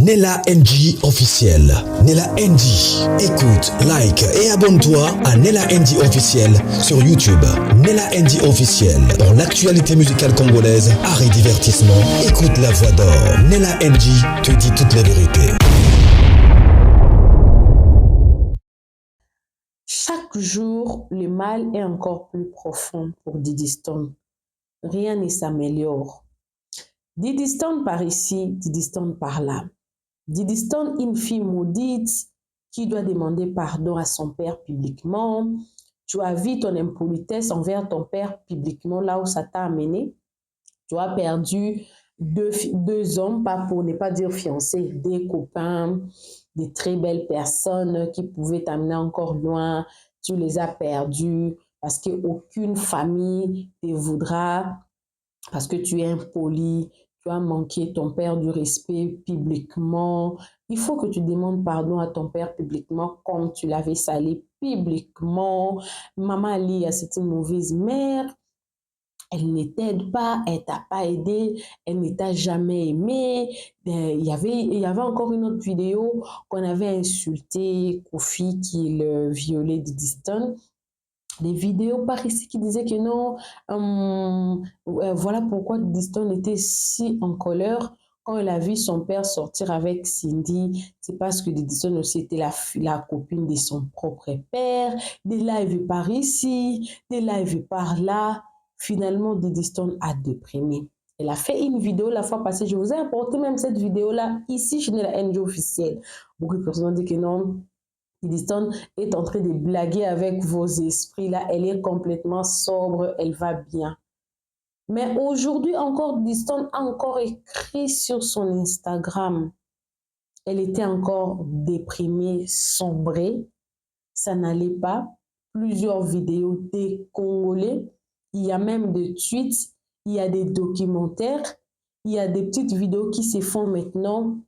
Nella NG officiel. Nella NG. Écoute, like et abonne-toi à Nella NG officiel sur YouTube. Nella NG officiel. Pour l'actualité musicale congolaise, art et divertissement, écoute la voix d'or. Nella NG te dit toute la vérité. Chaque jour, le mal est encore plus profond pour Diddy Stone. Rien ne s'améliore. Diddy Stone par ici, Diddy Stone par là. Diddy Stone, une fille maudite qui doit demander pardon à son père publiquement. Tu as vu ton impolitesse envers ton père publiquement là où ça t'a amené. Tu as perdu deux hommes, pas pour ne pas dire fiancés, des copains, des très belles personnes qui pouvaient t'amener encore loin. Tu les as perdus parce qu'aucune famille te voudra, parce que tu es impoli, tu as manqué ton père du respect publiquement. Il faut que tu demandes pardon à ton père publiquement comme tu l'avais salé publiquement. Maman Ali, c'est une mauvaise mère. Elle ne t'aide pas, elle ne t'a pas aidé, elle ne t'a jamais aimé. Il y avait encore une autre vidéo qu'on avait insulté Kofi qui le violait de Diston. Des vidéos par ici qui disaient que non, voilà pourquoi Diston était si en colère quand il a vu son père sortir avec Cindy. C'est parce que Diston aussi était la copine de son propre père. Des lives par ici, des lives par là. Finalement, Diddy Stone a déprimé. Elle a fait une vidéo la fois passée. Je vous ai apporté même cette vidéo-là ici chez la NG officielle. Beaucoup de personnes ont dit que non, Diddy Stone est en train de blaguer avec vos esprits là. Elle est complètement sobre, elle va bien. Mais aujourd'hui encore, Diddy Stone a encore écrit sur son Instagram. Elle était encore déprimée, sombrée. Ça n'allait pas. Plusieurs vidéos des Congolais. Il y a même des tweets, il y a des documentaires, il y a des petites vidéos qui se font maintenant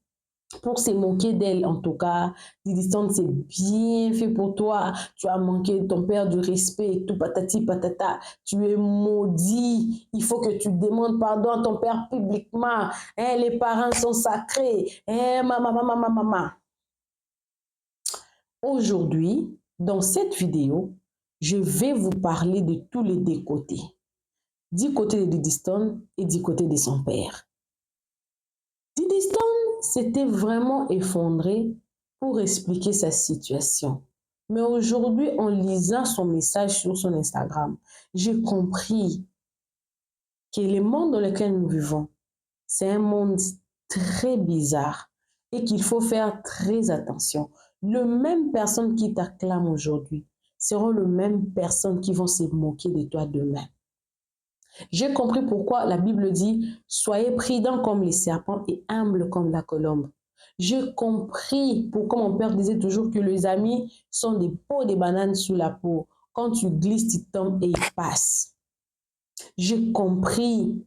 pour se moquer d'elle. En tout cas, Diddy Stone, c'est bien fait pour toi. Tu as manqué ton père du respect et tout, patati patata. Tu es maudit. Il faut que tu demandes pardon à ton père publiquement. Hein, les parents sont sacrés. Hein, maman. Aujourd'hui, dans cette vidéo, je vais vous parler de tous les deux côtés. Du côté de Diddy Stone et du côté de son père. Diddy Stone s'était vraiment effondré pour expliquer sa situation. Mais aujourd'hui, en lisant son message sur son Instagram, j'ai compris que le monde dans lequel nous vivons, c'est un monde très bizarre et qu'il faut faire très attention. Les mêmes personnes qui t'acclament aujourd'hui seront les mêmes personnes qui vont se moquer de toi demain. J'ai compris pourquoi la Bible dit « Soyez prudents comme les serpents et humbles comme la colombe ». J'ai compris pourquoi mon père disait toujours que les amis sont des pots de bananes sous la peau. Quand tu glisses, tu tombes et ils passent. J'ai compris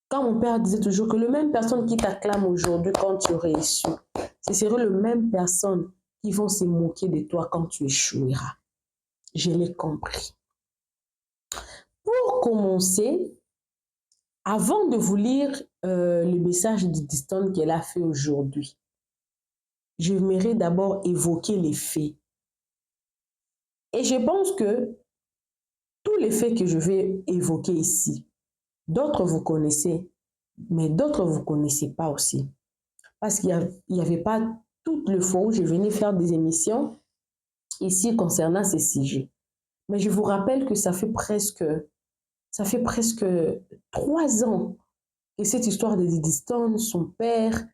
quand mon père disait toujours que les mêmes personnes qui t'acclament aujourd'hui quand tu réussis, ce seront les mêmes personnes qui vont se moquer de toi quand tu échoueras. Je l'ai compris. Pour commencer, avant de vous lire le message de Diddy Stone qu'elle a fait aujourd'hui, j'aimerais d'abord évoquer les faits. Et je pense que tous les faits que je vais évoquer ici, d'autres vous connaissez, mais d'autres vous ne connaissez pas aussi. Parce qu'il n'y avait pas toutes les fois où je venais faire des émissions ici concernant ces sujets. Mais je vous rappelle que ça fait presque 3 ans que cette histoire de Diddy Stone, son père,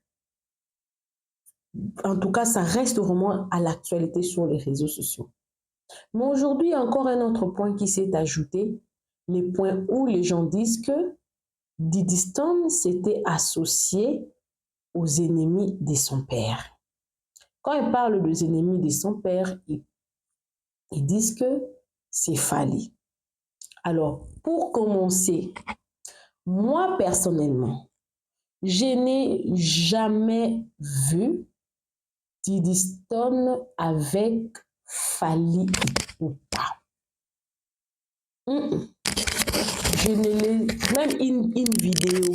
en tout cas, ça reste vraiment à l'actualité sur les réseaux sociaux. Mais aujourd'hui, il y a encore un autre point qui s'est ajouté, les points où les gens disent que Diddy Stone s'était associé aux ennemis de son père. Quand ils parlent des ennemis de son père, ils disent que c'est Fally. Alors, pour commencer, moi personnellement, je n'ai jamais vu Diddy Stone avec Fally Ipupa. je ne l'ai... Même une vidéo.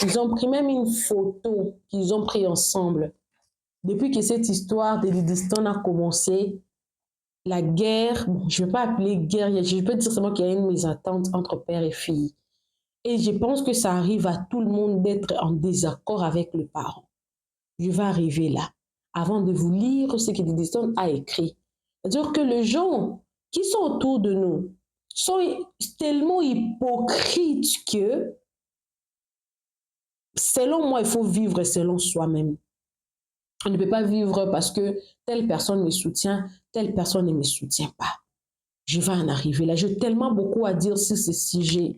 Ils ont pris même une photo qu'ils ont pris ensemble. Depuis que cette histoire de Diddy Stone a commencé, la guerre, bon, je ne vais pas appeler guerre, je peux dire seulement qu'il y a une mésentente entre père et fille. Et je pense que ça arrive à tout le monde d'être en désaccord avec le parent. Je vais arriver là, avant de vous lire ce que Diddy Stone a écrit. C'est-à-dire que les gens qui sont autour de nous sont tellement hypocrites que, selon moi, il faut vivre selon soi-même. On ne peut pas vivre parce que telle personne me soutient, telle personne ne me soutient pas. Je vais en arriver là. J'ai tellement beaucoup à dire sur ce sujet.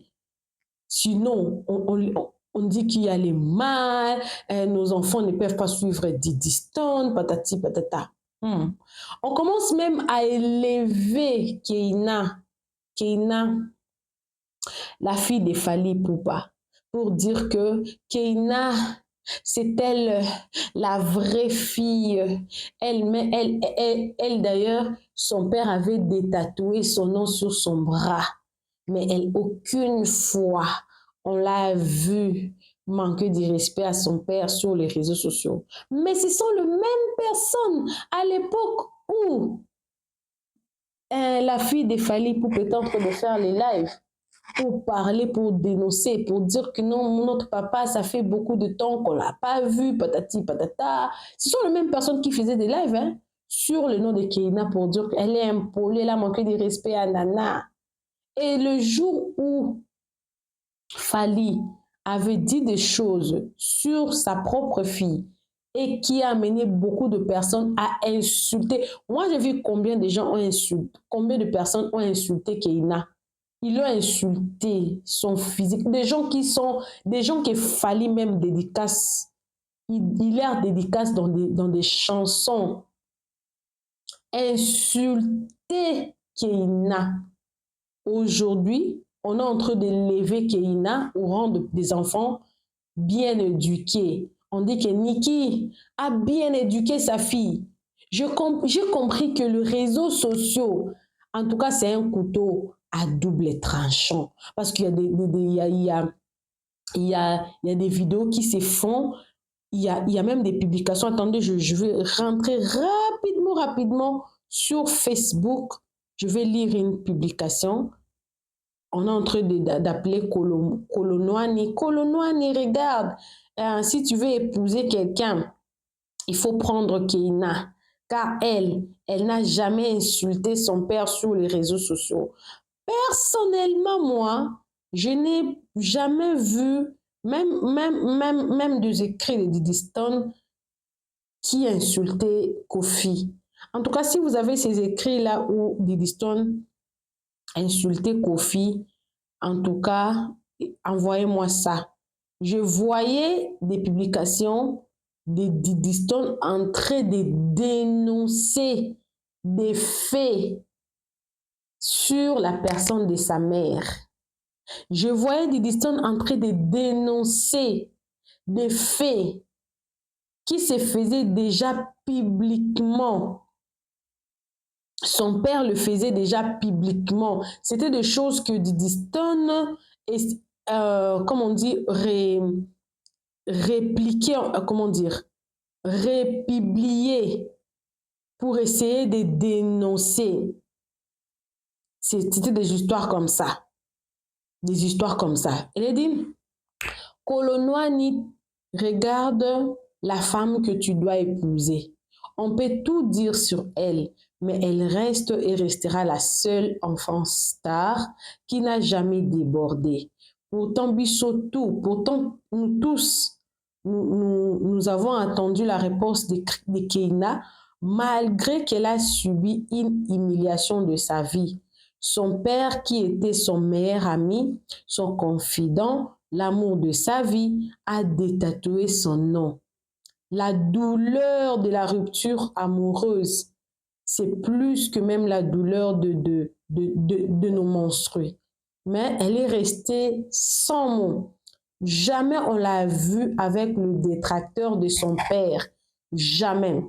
Sinon, on dit qu'il y a les mâles, nos enfants ne peuvent pas suivre Diddy Stone, patati patata. On commence même à élever Keina, la fille de Fally Ipupa, pour dire que Keina, c'est elle la vraie fille. Elle d'ailleurs, son père avait détatoué son nom sur son bras. Mais elle, aucune fois, on l'a vu manquer de respect à son père sur les réseaux sociaux. Mais ce sont les mêmes personnes à l'époque où la fille de Fally Ipupa était en train de faire les lives pour parler, pour dénoncer, pour dire que non, notre papa, ça fait beaucoup de temps qu'on ne l'a pas vu, patati patata. Ce sont les mêmes personnes qui faisaient des lives sur le nom de Keina pour dire qu'elle est impolie, elle a manqué de respect à Nana. Et le jour où Fally avait dit des choses sur sa propre fille et qui a amené beaucoup de personnes à insulter. Moi, j'ai vu combien de gens ont insulté, combien de personnes ont insulté Keina. Ils l'ont insulté, son physique. Des gens qui Fally même dédicace. Il leur dédicace dans des chansons. Insulter Keina. Aujourd'hui, on est en train d'élever Keina au rang des enfants bien éduqués. On dit que Nikki a bien éduqué sa fille. J'ai compris que les réseaux sociaux, en tout cas, c'est un couteau à double tranchant. Parce qu'il y a des vidéos qui se font. Il y a même des publications. Attendez, je vais rentrer rapidement sur Facebook. Je vais lire une publication. On est en train d'appeler Colonoani. Colonoani, regarde, si tu veux épouser quelqu'un, il faut prendre Keina. Car elle n'a jamais insulté son père sur les réseaux sociaux. Personnellement, moi, je n'ai jamais vu, même des écrits de Diddy Stone qui insultait Kofi. En tout cas, si vous avez ces écrits-là où Diddy Stone insulter Kofi, en tout cas, envoyez-moi ça. Je voyais des publications de Diddy Stone en train de dénoncer des faits sur la personne de sa mère. Je voyais Diddy Stone en train de dénoncer des faits qui se faisaient déjà publiquement. Son père le faisait déjà publiquement. C'était des choses que Diddy Stone, comment on dit, répliquait, comment dire, républier pour essayer de dénoncer. C'était des histoires comme ça. Des histoires comme ça. Elle a dit, Colonoani, regarde la femme que tu dois épouser. On peut tout dire sur elle, mais elle reste et restera la seule enfant star qui n'a jamais débordé. Pourtant, Bissotou, pourtant, nous tous, nous avons attendu la réponse de Keina, malgré qu'elle a subi une humiliation de sa vie. Son père, qui était son meilleur ami, son confident, l'amour de sa vie, a détatoué son nom. La douleur de la rupture amoureuse, c'est plus que même la douleur de nos menstrues. Mais elle est restée sans mots. Jamais on l'a vue avec le détracteur de son père. Jamais.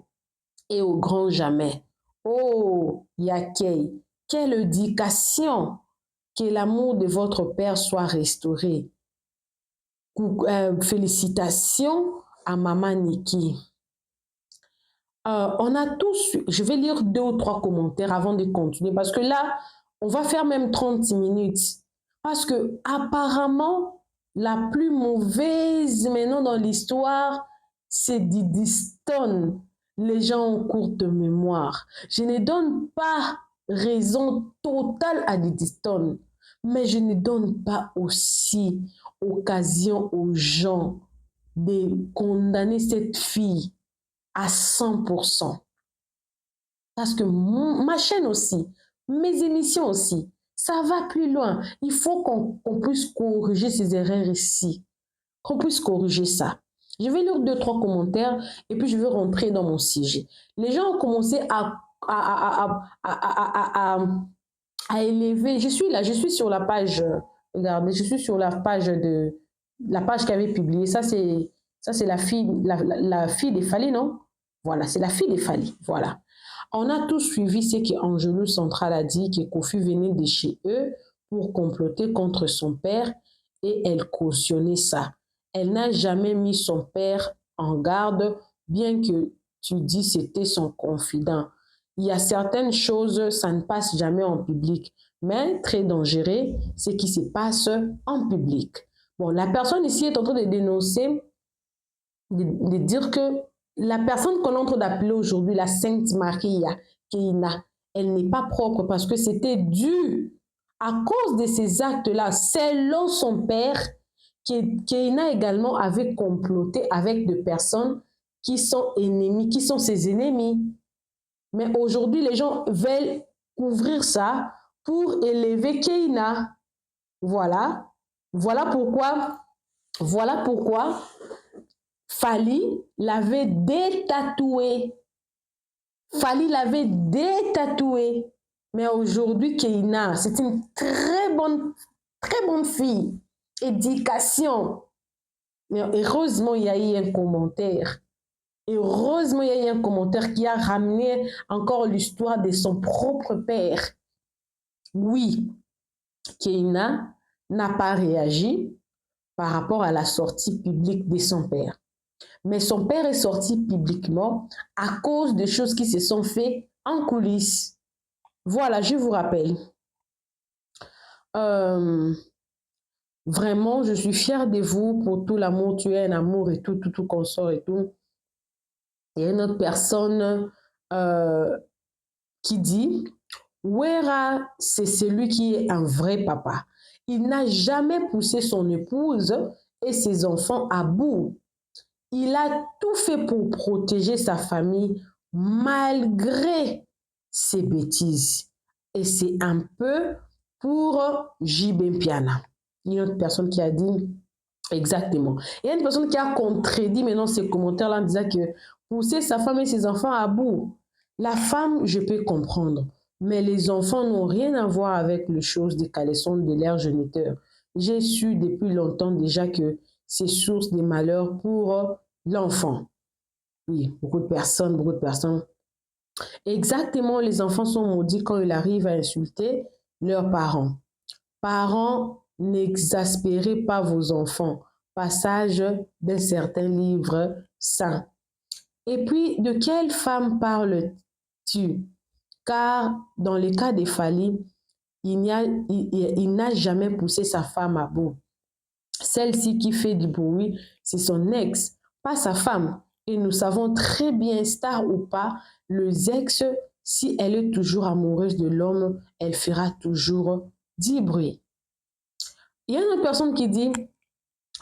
Et au grand jamais. Oh, Yakei, quelle éducation que l'amour de votre père soit restauré. Félicitations à Maman Niki. On a tous, je vais lire 2 ou 3 commentaires avant de continuer parce que là, on va faire même 30 minutes. Parce que apparemment, la plus mauvaise maintenant dans l'histoire, c'est Didi Stone. Les gens ont courte mémoire. Je ne donne pas raison totale à Didi Stone, mais je ne donne pas aussi occasion aux gens de condamner cette fille à 100%. Parce que ma chaîne aussi, mes émissions aussi, ça va plus loin. Il faut qu'on puisse corriger ces erreurs ici, qu'on puisse corriger ça. Je vais lire 2-3 commentaires et puis je vais rentrer dans mon sujet. Les gens ont commencé à élever. Je suis là, je suis sur la page, regardez, je suis sur la page qui avait publié. Ça, c'est la fille des Fally, non? Voilà, c'est la fille des Fally, voilà. On a tous suivi ce qu'Angelou Central a dit, que Kofi venait de chez eux pour comploter contre son père et elle cautionnait ça. Elle n'a jamais mis son père en garde, bien que tu dis c'était son confident. Il y a certaines choses, ça ne passe jamais en public, mais très dangereux, ce qui se passe en public. Bon, la personne ici est en train de dénoncer, de dire que la personne qu'on est en train d'appeler aujourd'hui la Sainte Maria Keina, elle n'est pas propre parce que c'était dû à cause de ces actes-là, selon son père, Keina également avait comploté avec des personnes qui sont ennemies, qui sont ses ennemis. Mais aujourd'hui, les gens veulent couvrir ça pour élever Keina. Voilà. Voilà pourquoi Fally l'avait détatoué. Fally l'avait détatoué. Mais aujourd'hui, Keina, c'est une très bonne fille. Éducation. Mais heureusement, il y a eu un commentaire. Heureusement, il y a eu un commentaire qui a ramené encore l'histoire de son propre père. Oui, Keina n'a pas réagi par rapport à la sortie publique de son père. Mais son père est sorti publiquement à cause des choses qui se sont faites en coulisses. Voilà, je vous rappelle. Vraiment, je suis fière de vous pour tout l'amour. Tu es un amour et tout qu'on sort et tout. Il y a une autre personne qui dit Wera, c'est celui qui est un vrai papa. Il n'a jamais poussé son épouse et ses enfants à bout. Il a tout fait pour protéger sa famille malgré ses bêtises. Et c'est un peu pour JB Mpiana. Il y a une autre personne qui a dit exactement. Il y a une personne qui a contredit maintenant ces commentaires-là en disant que pousser sa femme et ses enfants à bout. La femme, je peux comprendre. Mais les enfants n'ont rien à voir avec les choses des caleçons de l'air géniteur. J'ai su depuis longtemps déjà que c'est source de malheur pour l'enfant. Oui, beaucoup de personnes. Exactement, les enfants sont maudits quand ils arrivent à insulter leurs parents. Parents, n'exaspérez pas vos enfants. Passage d'un certain livre saint. Et puis, de quelle femme parles-tu? Car dans le cas des Fally, il n'a jamais poussé sa femme à bout. Celle-ci qui fait du bruit, c'est son ex, pas sa femme. Et nous savons très bien, star ou pas, le ex, si elle est toujours amoureuse de l'homme, elle fera toujours du bruit. Il y a une autre personne qui dit,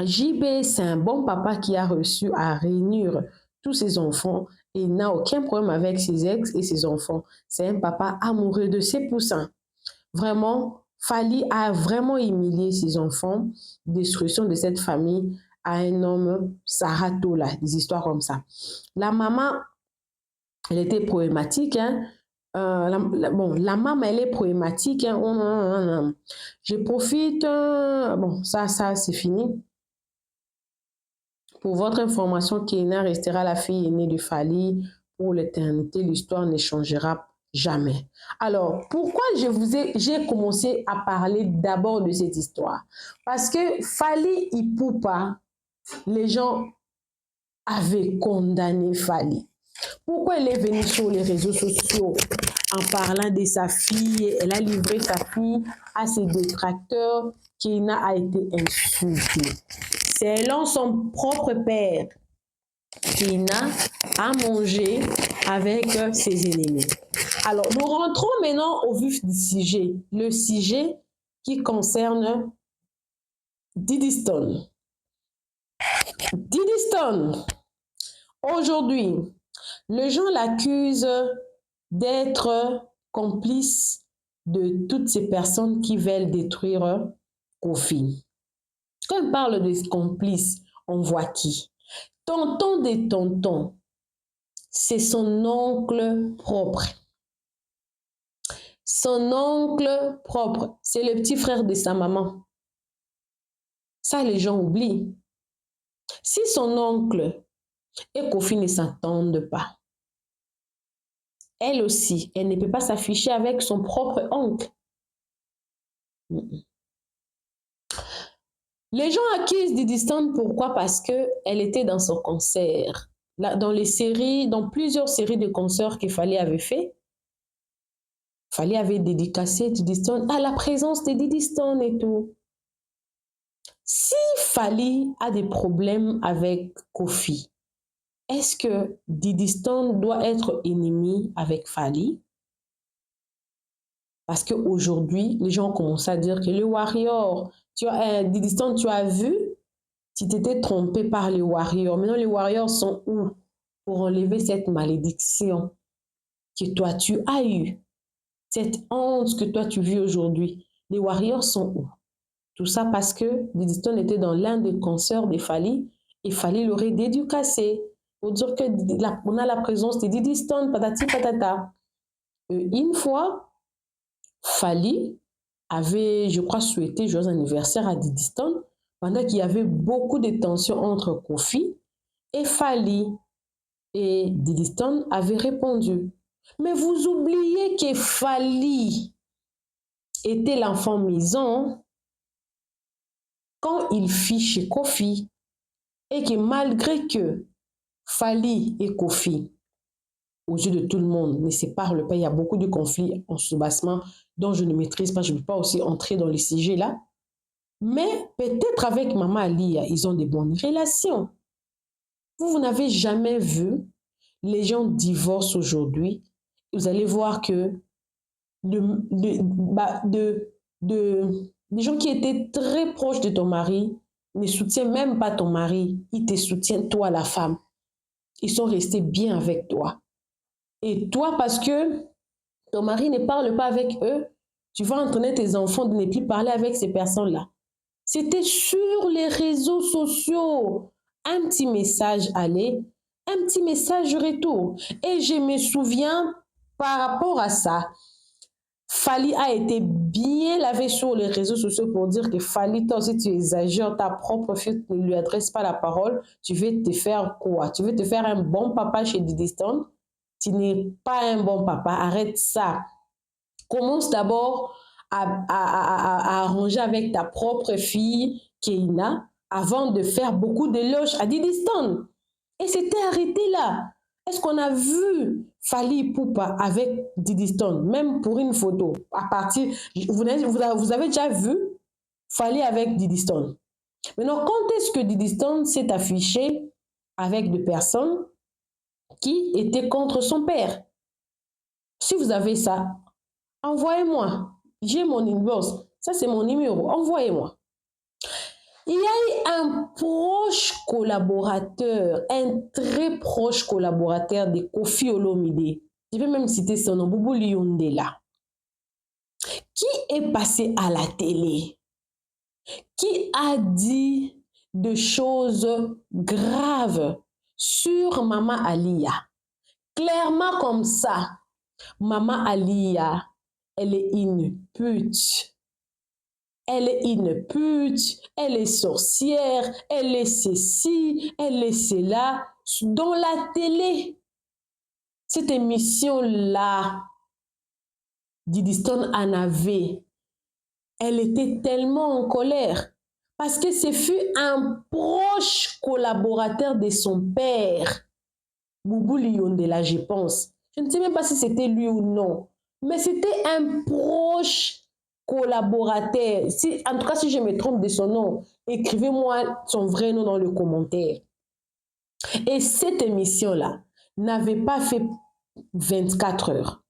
JB, c'est un bon papa qui a reçu à réunir tous ses enfants et il n'a aucun problème avec ses ex et ses enfants. C'est un papa amoureux de ses poussins. Vraiment, Fally a vraiment humilié ses enfants. Destruction de cette famille à un homme Saratola, des histoires comme ça. La maman, elle était problématique. Hein? La maman, elle est problématique. Hein? Je profite. Bon, ça c'est fini. Pour votre information, Keina restera la fille aînée de Fally pour l'éternité. L'histoire ne changera Jamais. Alors, pourquoi j'ai commencé à parler d'abord de cette histoire? Parce que Fally Ipupa, les gens avaient condamné Fally. Pourquoi elle est venue sur les réseaux sociaux en parlant de sa fille? Elle a livré sa fille à ses détracteurs. Keïna a été insultée. Selon son propre père, Keïna a mangé avec ses ennemis. Alors, nous rentrons maintenant au vif du sujet. Le sujet qui concerne Diddy Stone. Diddy Stone, aujourd'hui, les gens l'accusent d'être complice de toutes ces personnes qui veulent détruire Kofi. Quand on parle de complices, on voit qui? Tonton des tontons, c'est son oncle propre. Son oncle propre, c'est le petit frère de sa maman. Ça, les gens oublient. Si son oncle et Kofi ne s'entendent pas, elle aussi, elle ne peut pas s'afficher avec son propre oncle. Les gens accusent Diddy Stone, pourquoi? Parce qu'elle était dans son concert. Là, dans plusieurs séries de concerts que Fally avait fait, Fally avait dédicacé Diddy Stone à la présence de Diddy Stone et tout. Si Fally a des problèmes avec Kofi, est-ce que Diddy Stone doit être ennemi avec Fally? Parce qu'aujourd'hui, les gens ont commencé à dire que le Warrior, Diddy Stone, tu as vu, tu t'étais trompé par les Warriors. Maintenant, les Warriors sont où pour enlever cette malédiction que toi, tu as eue? Cette honte que toi, tu vis aujourd'hui. Les Warriors sont où? Tout ça parce que Diddy Stone était dans l'un des concerts de Fally et Fally l'aurait dédicacé pour dire qu'on a la présence de Diddy Stone, patati patata. Une fois, Fally avait, je crois, souhaité joyeux anniversaire à Diddy Stone pendant qu'il y avait beaucoup de tensions entre Kofi et Fally. Et Diddy Stone avait répondu. Mais vous oubliez que Fally était l'enfant maison quand il fit chez Kofi et que malgré que Fally et Kofi, aux yeux de tout le monde, ne se parlent pas, il y a beaucoup de conflits en sous-bassement dont je ne maîtrise pas, je ne peux pas aussi entrer dans les sujets là. Mais peut-être avec Maman Alia, ils ont de bonnes relations. Vous n'avez jamais vu les gens divorcent aujourd'hui. Vous allez voir que des gens qui étaient très proches de ton mari ne soutiennent même pas ton mari. Ils te soutiennent, toi, la femme. Ils sont restés bien avec toi. Et toi, parce que ton mari ne parle pas avec eux, tu vas entraîner tes enfants de ne plus parler avec ces personnes-là. C'était sur les réseaux sociaux. Un petit message allait, un petit message retour. Et je me souviens, par rapport à ça, Fally a été bien lavé sur les réseaux sociaux pour dire que Fally, toi aussi tu exagères, ta propre fille ne lui adresse pas la parole, tu veux te faire quoi? Tu veux te faire un bon papa chez Diddy Stone? Tu n'es pas un bon papa, arrête ça. Commence d'abord à arranger avec ta propre fille, Keïna, avant de faire beaucoup d'éloges à Diddy Stone. Et c'était arrêté là. Est-ce qu'on a vu Fally Ipupa avec Diddy Stone, même pour une photo? À partir, vous avez déjà vu Fally avec Diddy Stone. Maintenant, quand est-ce que Diddy Stone s'est affiché avec des personnes qui étaient contre son père? Si vous avez ça, envoyez-moi. J'ai mon inbox. Ça, c'est mon numéro. Envoyez-moi. Il y a eu un proche collaborateur, un très proche collaborateur de Koffi Olomide. Je vais même citer son nom, Boubou Liondela, qui est passé à la télé, qui a dit des choses graves sur Maman Alia. Clairement comme ça, Maman Alia, elle est une pute. Elle est une pute, elle est sorcière, elle est ceci, elle est cela. Dans la télé, cette émission-là, Didi Stone en avait. Elle était tellement en colère parce que ce fut un proche collaborateur de son père, Boubou Liondela, je pense. Je ne sais même pas si c'était lui ou non, mais c'était un proche collaborateur. Si, en tout cas, si je me trompe de son nom, écrivez-moi son vrai nom dans le commentaire. Et cette émission-là n'avait pas fait 24 heures.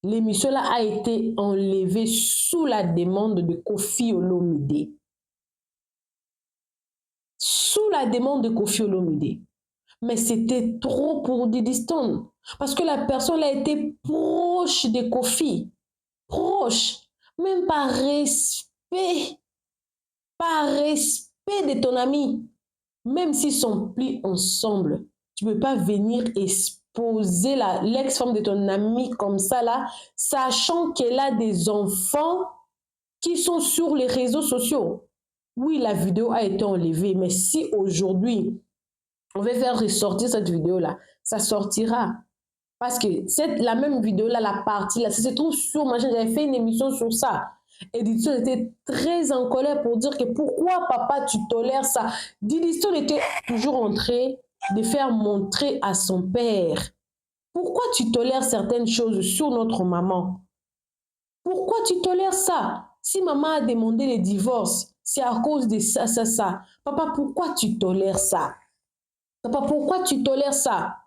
L'émission-là a été enlevée sous la demande de Koffi Olomide. Sous la demande de Koffi Olomide. Mais c'était trop pour Didi Stone. Parce que la personne a été proche de Koffi. Proche. Même par respect. Par respect de ton ami. Même s'ils sont plus ensemble, tu ne peux pas venir exposer l'ex-femme de ton ami comme ça là, sachant qu'elle a des enfants qui sont sur les réseaux sociaux. Oui, la vidéo a été enlevée, mais si aujourd'hui, on veut faire ressortir cette vidéo-là, ça sortira. Parce que la même vidéo-là, la partie là, ça se trouve sur ma chaîne, j'avais fait une émission sur ça. Didi Stone était très en colère pour dire que pourquoi papa tu tolères ça. Didi Stone était toujours en train de faire montrer à son père pourquoi tu tolères certaines choses sur notre maman. Pourquoi tu tolères ça? Si maman a demandé le divorce, c'est à cause de ça, ça, ça. Papa, pourquoi tu tolères ça? Papa, pourquoi tu tolères ça?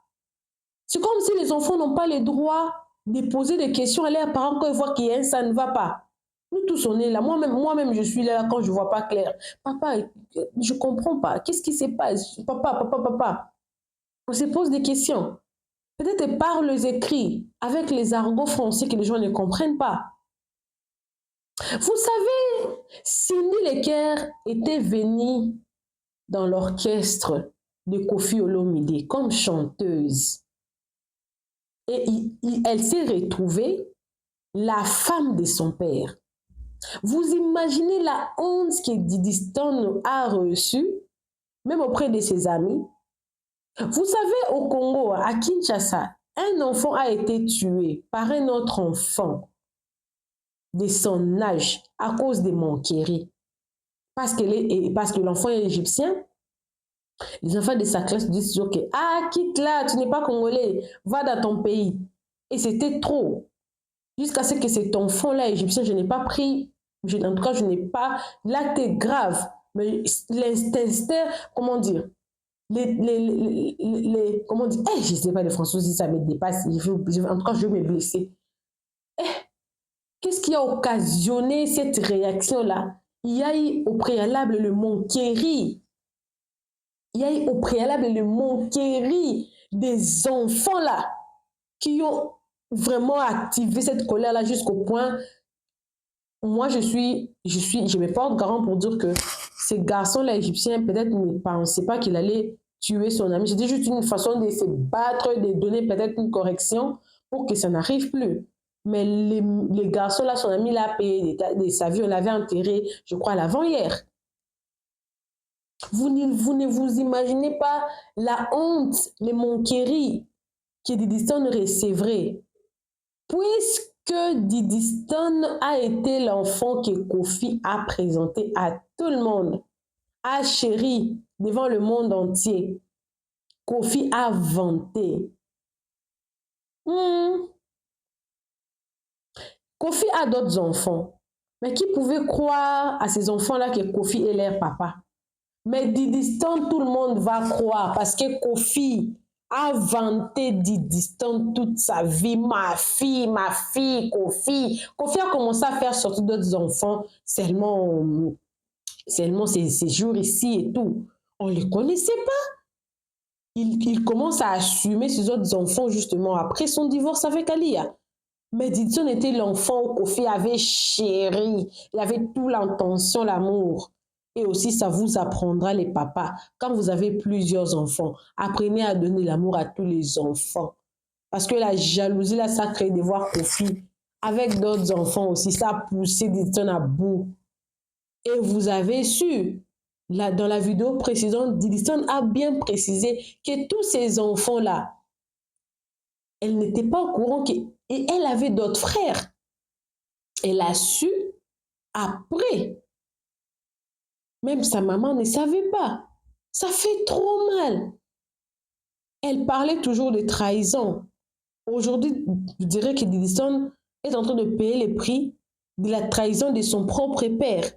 C'est comme si les enfants n'ont pas le droit de poser des questions à leurs parents quand ils voient qu'il y a un ça ne va pas. Nous tous, on est là. Moi-même, je suis là quand je ne vois pas clair. Papa, je ne comprends pas. Qu'est-ce qui se passe? Papa. On se pose des questions. Peut-être par les écrits, avec les argots français que les gens ne comprennent pas. Vous savez, Cindy Lecker était venue dans l'orchestre de Koffi Olomide comme chanteuse. Et elle s'est retrouvée la femme de son père. Vous imaginez la honte que Didi Stone a reçue, même auprès de ses amis. Vous savez, au Congo, à Kinshasa, un enfant a été tué par un autre enfant de son âge à cause des moqueries. Parce que l'enfant est égyptien. Les enfants de sa classe disent toujours que « Ah, quitte là, tu n'es pas congolais, va dans ton pays. » Et c'était trop. Jusqu'à ce que cet enfant-là égyptien, je n'ai pas pris, en tout cas, je n'ai pas, l'acte est grave, mais l'instinct, comment dire, comment dire, je ne sais pas le français si ça me dépasse, en tout cas, je vais me blesser. Qu'est-ce qui a occasionné cette réaction-là? Il y a eu au préalable le moquerie. Il y a eu au préalable le moquerie des enfants-là qui ont vraiment activé cette colère-là jusqu'au point, moi je me porte garant pour dire que ces garçons-là égyptiens peut-être ne pensaient pas qu'il allait tuer son ami. C'était juste une façon de se battre, de donner peut-être une correction pour que ça n'arrive plus. Mais les garçons-là, son ami l'a payé de sa vie, on l'avait enterré, je crois, l'avant-hier. Vous ne vous imaginez pas la honte, les moqueries que Didi Stone recevrait. Puisque Didi Stone a été l'enfant que Koffi a présenté à tout le monde, a chéri devant le monde entier, Koffi a vanté. Koffi a d'autres enfants, mais qui pouvait croire à ces enfants-là que Koffi est leur papa? Mais Didi Stone, tout le monde va croire parce que Koffi a vanté Didi Stone toute sa vie. Ma fille, Koffi. Koffi a commencé à faire sortir d'autres enfants seulement ces jours ici et tout. On ne les connaissait pas. Il commence à assumer ses autres enfants justement après son divorce avec Alia. Mais Didi Stone était l'enfant où Koffi avait chéri. Il avait toute l'intention, l'amour. Et aussi, ça vous apprendra les papas. Quand vous avez plusieurs enfants, apprenez à donner l'amour à tous les enfants. Parce que la jalousie, là, ça crée de voir Koffi avec d'autres enfants aussi. Ça a poussé Didi Stone à bout. Et vous avez su, là, dans la vidéo précédente, Didi Stone a bien précisé que tous ces enfants-là, elle n'était pas au courant qu'elle avait d'autres frères. Elle a su après. Même sa maman ne savait pas. Ça fait trop mal. Elle parlait toujours de trahison. Aujourd'hui, je dirais que Diddy Stone est en train de payer le prix de la trahison de son propre père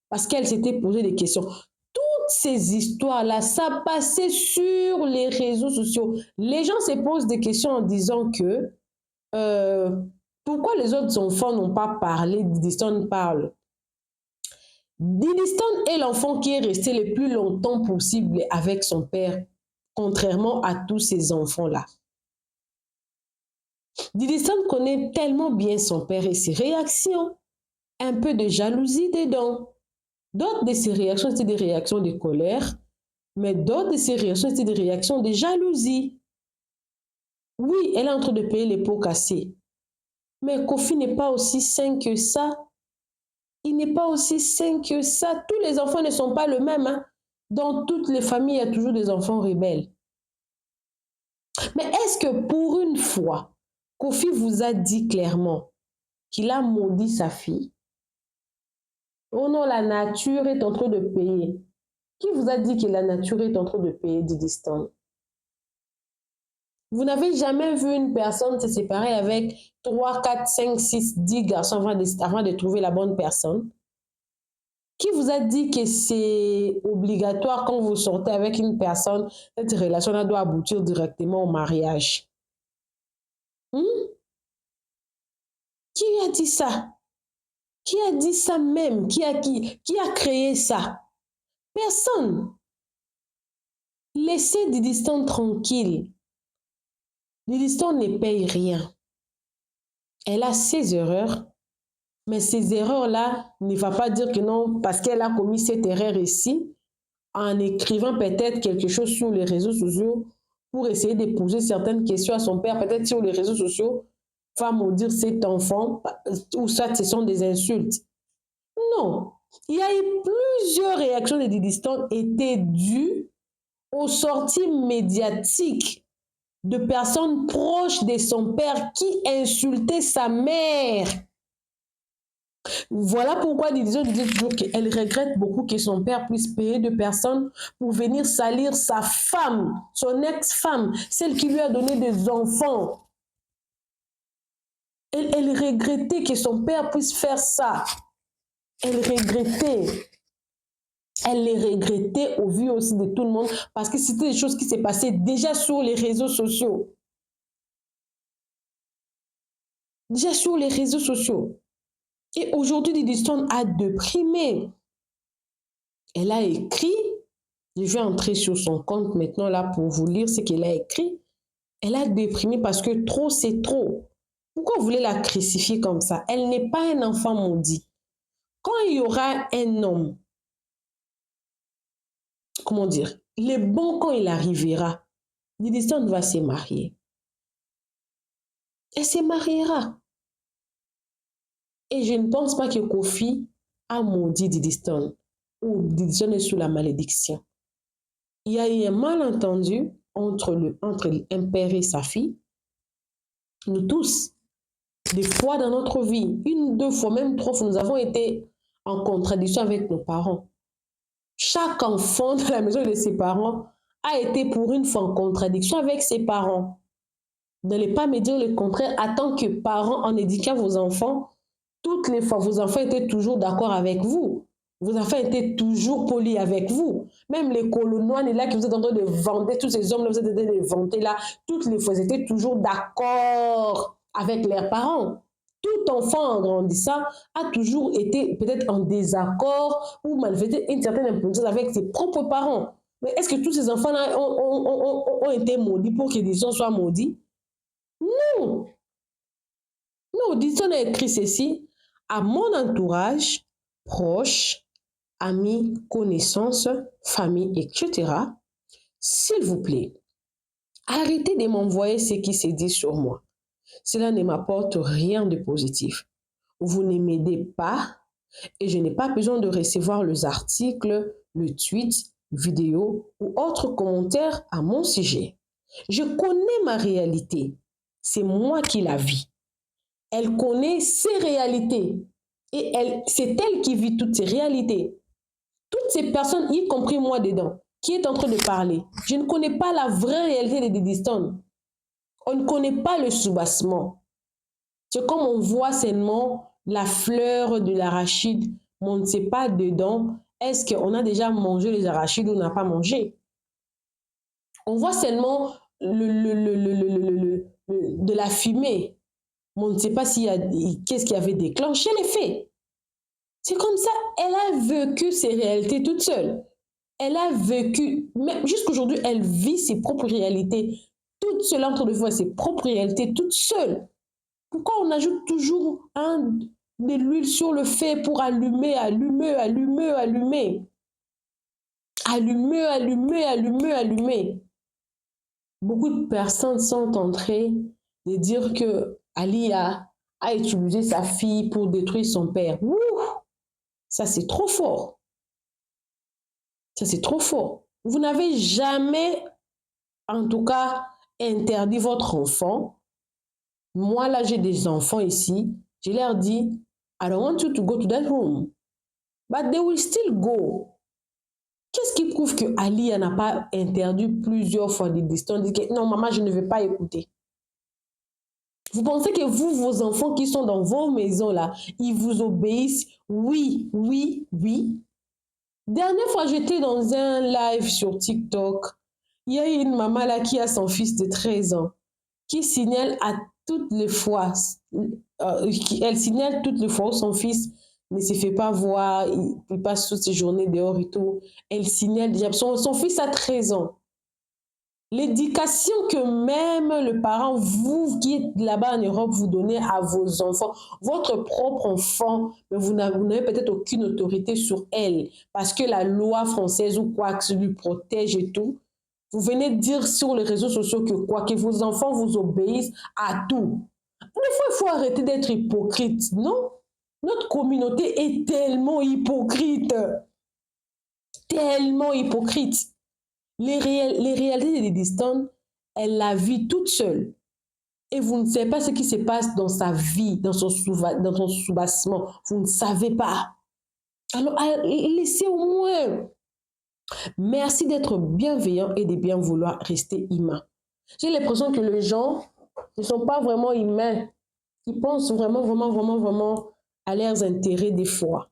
parce qu'elle s'était posé des questions. Toutes ces histoires-là, ça passait sur les réseaux sociaux. Les gens se posent des questions en disant que pourquoi les autres enfants n'ont pas parlé, Diddy Stone parle. Diddy Stone est l'enfant qui est resté le plus longtemps possible avec son père, contrairement à tous ces enfants-là. Diddy Stone connaît tellement bien son père et ses réactions. Un peu de jalousie dedans. D'autres de ses réactions, c'était des réactions de colère, mais d'autres de ses réactions, c'était des réactions de jalousie. Oui, elle est en train de payer les pots cassés. Mais Kofi n'est pas aussi sain que ça. Il n'est pas aussi sain que ça. Tous les enfants ne sont pas le même. Hein. Dans toutes les familles, il y a toujours des enfants rebelles. Mais est-ce que pour une fois, Kofi vous a dit clairement qu'il a maudit sa fille? Oh non, la nature est en train de payer. Qui vous a dit que la nature est en train de payer Diddy Stone? Vous n'avez jamais vu une personne se séparer avec 3, 4, 5, 6, 10 garçons avant de trouver la bonne personne? Qui vous a dit que c'est obligatoire quand vous sortez avec une personne, cette relation-là doit aboutir directement au mariage? Qui a dit ça? Qui a dit ça même? Qui a créé ça? Personne. Laissez Diddy Stone tranquille. Diddy Stone ne paye rien. Elle a ses erreurs, mais ces erreurs-là ne va pas dire que non, parce qu'elle a commis cette erreur ici, en écrivant peut-être quelque chose sur les réseaux sociaux pour essayer de poser certaines questions à son père, peut-être sur les réseaux sociaux, va maudire cet enfant, ou soit ce sont des insultes. Non. Il y a eu plusieurs réactions de Diddy Stone étaient dues aux sorties médiatiques de personnes proches de son père qui insultaient sa mère. Voilà pourquoi Diddy Stone disait toujours qu'elle regrette beaucoup que son père puisse payer de personnes pour venir salir sa femme, son ex-femme, celle qui lui a donné des enfants. Elle regrettait que son père puisse faire ça. Elle regrettait. Elle les regrettait au vu aussi de tout le monde parce que c'était des choses qui s'est passées déjà sur les réseaux sociaux. Déjà sur les réseaux sociaux. Et aujourd'hui, Diddy Stone a déprimé. Elle a écrit, je vais entrer sur son compte maintenant là pour vous lire ce qu'elle a écrit. Elle a déprimé parce que trop, c'est trop. Pourquoi vous voulez la crucifier comme ça? Elle n'est pas un enfant maudit. Quand il y aura un homme, comment dire, le bon quand il arrivera, Diddy Stone va se marier. Elle se mariera. Et je ne pense pas que Kofi a maudit Diddy Stone ou Diddy Stone est sous la malédiction. Il y a eu un malentendu entre un père et sa fille. Nous tous, des fois dans notre vie, 1, 2 fois, même 3 fois, nous avons été en contradiction avec nos parents. Chaque enfant de la maison de ses parents a été pour une fois en contradiction avec ses parents. N'allez pas me dire le contraire. En tant que parent, en éduquant vos enfants, toutes les fois, vos enfants étaient toujours d'accord avec vous. Vos enfants étaient toujours polis avec vous. Même les colonois là que vous êtes en train de vanter, tous ces hommes-là, vous êtes en train de vanter là, toutes les fois, ils étaient toujours d'accord avec leurs parents. Tout enfant en grandissant a toujours été peut-être en désaccord ou manifesté une certaine impuissance avec ses propres parents. Mais est-ce que tous ces enfants-là ont été maudits pour que Diddy Stone soit maudit? Non. Non, Diddy Stone a écrit ceci à mon entourage proche, amis, connaissances, famille, etc. S'il vous plaît, arrêtez de m'envoyer ce qui se dit sur moi. Cela ne m'apporte rien de positif. Vous ne m'aidez pas et je n'ai pas besoin de recevoir les articles, le tweet, vidéo ou autres commentaires à mon sujet. Je connais ma réalité. C'est moi qui la vis. Elle connaît ses réalités. Et c'est elle qui vit toutes ces réalités. Toutes ces personnes, y compris moi dedans, qui est en train de parler, je ne connais pas la vraie réalité de Diddy Stone. On ne connaît pas le soubassement. C'est comme on voit seulement la fleur de l'arachide, mais on ne sait pas dedans, est-ce qu'on a déjà mangé les arachides ou on n'a pas mangé. On voit seulement de la fumée, mais on ne sait pas qu'est-ce qui avait déclenché les faits. C'est comme ça, elle a vécu ses réalités toute seule. Elle a vécu, même jusqu'aujourd'hui, elle vit ses propres réalités. Toute seule entre deux fois, ses propres réalités, toute seule. Pourquoi on ajoute toujours de l'huile sur le feu pour allumer, allumer, allumer, allumer? Allumer, allumer, allumer, allumer. Beaucoup de personnes sont en train de dire que Ali a utilisé sa fille pour détruire son père. Ouh! Ça, c'est trop fort. Ça, c'est trop fort. Vous n'avez jamais, en tout cas, interdit votre enfant. Moi, là, j'ai des enfants ici. Je leur dis, I don't want you to go to that room. But they will still go. Qu'est-ce qui prouve que Ali n'a pas interdit plusieurs fois des distances? Non, maman, je ne vais pas écouter. Vous pensez que vous, vos enfants qui sont dans vos maisons là, ils vous obéissent? Oui, oui, oui. Dernière fois, j'étais dans un live sur TikTok. Il y a une maman là qui a son fils de 13 ans qui signale à toutes les fois, elle signale toutes les fois où son fils ne se fait pas voir, il passe toutes ses journées dehors et tout. Elle signale déjà, son fils a 13 ans. L'éducation que même le parent, vous qui êtes là-bas en Europe, vous donnez à vos enfants, votre propre enfant, mais vous n'avez peut-être aucune autorité sur elle, parce que la loi française ou quoi que ce lui protège et tout. Vous venez dire sur les réseaux sociaux que quoi, que vos enfants vous obéissent à tout. Des fois, il faut arrêter d'être hypocrite, non? Notre communauté est tellement hypocrite. Tellement hypocrite. Les réalités de Diddy Stone, elle la vit toute seule. Et vous ne savez pas ce qui se passe dans sa vie, dans son soubassement. Vous ne savez pas. Alors, laissez au moins. Merci d'être bienveillant et de bien vouloir rester humain. J'ai l'impression que les gens ne sont pas vraiment humains. Ils pensent vraiment à leurs intérêts des fois.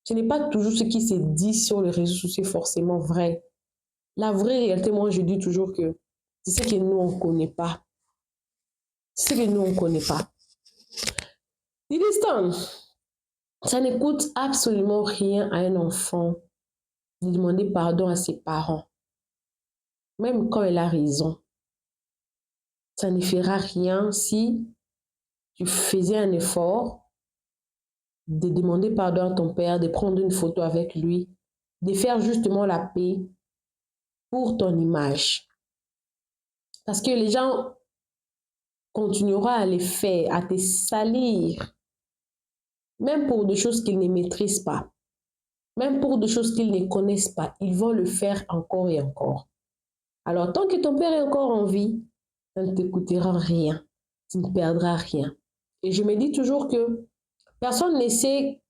Ce n'est pas toujours ce qui se dit sur les réseaux sociaux forcément vrai. La vraie réalité, moi, je dis toujours que c'est ce que nous, on ne connaît pas. C'est ce que nous, on ne connaît pas. Diddy Stone, ça ne coûte absolument rien à un enfant de demander pardon à ses parents. Même quand elle a raison. Ça ne fera rien si tu faisais un effort de demander pardon à ton père, de prendre une photo avec lui, de faire justement la paix pour ton image. Parce que les gens continueront à les faire, à te salir, même pour des choses qu'ils ne maîtrisent pas, même pour des choses qu'ils ne connaissent pas, ils vont le faire encore et encore. Alors, tant que ton père est encore en vie, ça ne te coûtera rien, tu ne perdras rien. Et je me dis toujours que personne ne sait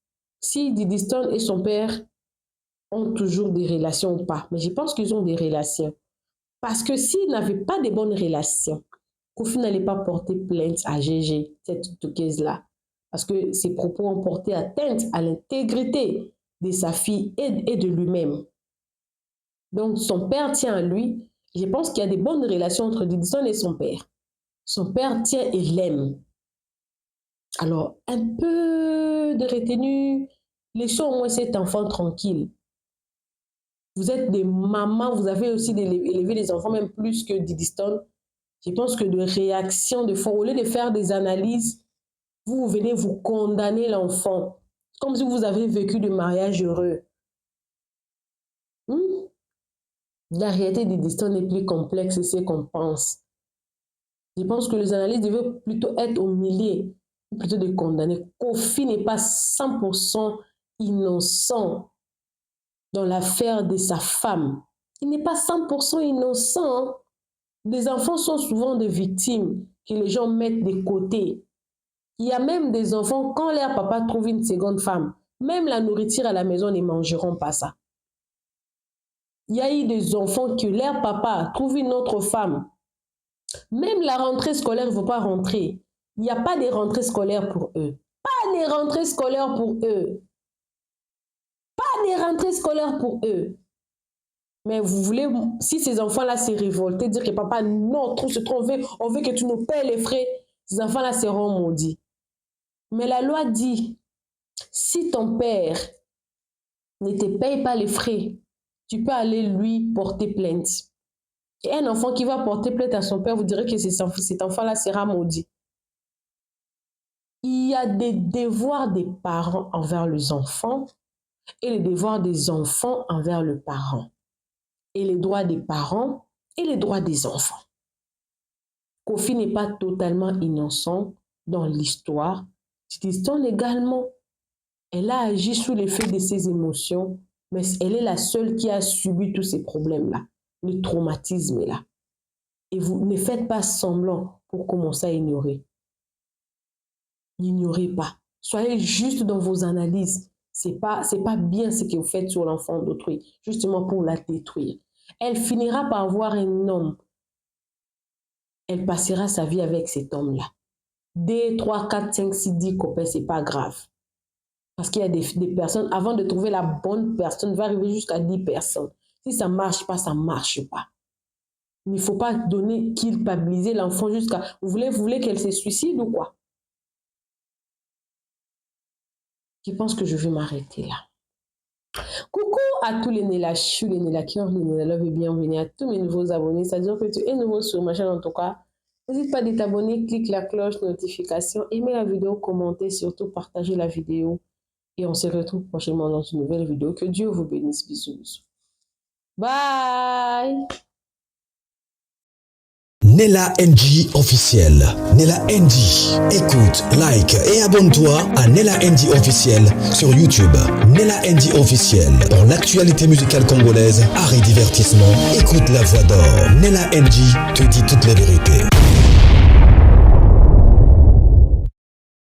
si Diddy Stone et son père ont toujours des relations ou pas, mais je pense qu'ils ont des relations. Parce que s'ils n'avaient pas de bonnes relations, Kofi n'allait pas porter plainte à GG, cette TikTokeuse-là. Parce que ses propos ont porté atteinte à l'intégrité de sa fille et de lui-même. Donc son père tient à lui. Je pense qu'il y a des bonnes relations entre Diddy Stone et son père. Son père tient et l'aime. Alors, un peu de retenue, laissons au moins cet enfant tranquille. Vous êtes des mamans, vous avez aussi élevé les enfants, même plus que Diddy Stone. Je pense que de réaction, de fois, au lieu de faire des analyses, vous venez vous condamner l'enfant. Comme si vous avez vécu de mariage heureux. La réalité des distances est plus complexe que ce qu'on pense. Je pense que les analyses devaient plutôt être au milieu, plutôt de condamner. Kofi n'est pas 100% innocent dans l'affaire de sa femme. Il n'est pas 100% innocent. Les enfants sont souvent des victimes que les gens mettent de côté. Il y a même des enfants, quand leur papa trouve une seconde femme, même la nourriture à la maison, ne mangeront pas ça. Il y a eu des enfants que leur papa trouve une autre femme. Même la rentrée scolaire, il ne faut pas rentrer. Il n'y a pas de rentrée scolaire pour eux. Pas de rentrée scolaire pour eux. Pas de rentrée scolaire pour eux. Mais vous voulez, si ces enfants-là se révoltent, dire que papa, non, trop se tromper, on veut que tu nous paies les frais, ces enfants-là seront maudits. Mais la loi dit, si ton père ne te paye pas les frais, tu peux aller lui porter plainte. Et un enfant qui va porter plainte à son père, vous direz que cet enfant-là sera maudit. Il y a des devoirs des parents envers les enfants et les devoirs des enfants envers le parent. Et les droits des parents et les droits des enfants. Kofi n'est pas totalement innocent dans l'histoire. Didiston également, elle a agi sous l'effet de ses émotions, mais elle est la seule qui a subi tous ces problèmes-là, le traumatisme-là. Et vous ne faites pas semblant pour commencer à ignorer. N'ignorez pas. Soyez juste dans vos analyses. C'est pas bien ce que vous faites sur l'enfant d'autrui, justement pour la détruire. Elle finira par avoir un homme. Elle passera sa vie avec cet homme-là. 2, 3, 4, 5, 6, 10 copains, c'est pas grave. Parce qu'il y a des personnes, avant de trouver la bonne personne, va arriver jusqu'à 10 personnes. Si ça marche pas, ça marche pas. Il ne faut pas culpabiliser l'enfant jusqu'à... Vous voulez qu'elle se suicide ou quoi? Je pense que je vais m'arrêter là. Coucou à tous les Nélachus, les Nélakeurs, les Nélalove et bienvenue à tous mes nouveaux abonnés. C'est-à-dire que tu es nouveau sur ma chaîne en tout cas. N'hésite pas à t'abonner, clique la cloche, notification, aimer la vidéo, commenter, surtout partager la vidéo. Et on se retrouve prochainement dans une nouvelle vidéo. Que Dieu vous bénisse. Bisous, bisous. Bye! Nella NG officiel. Nella NG. Écoute, like et abonne-toi à Nella NG officiel sur YouTube. Nella NG officiel. Pour l'actualité musicale congolaise, art et divertissement, écoute la voix d'or. Nella NG te dit toutes les vérités.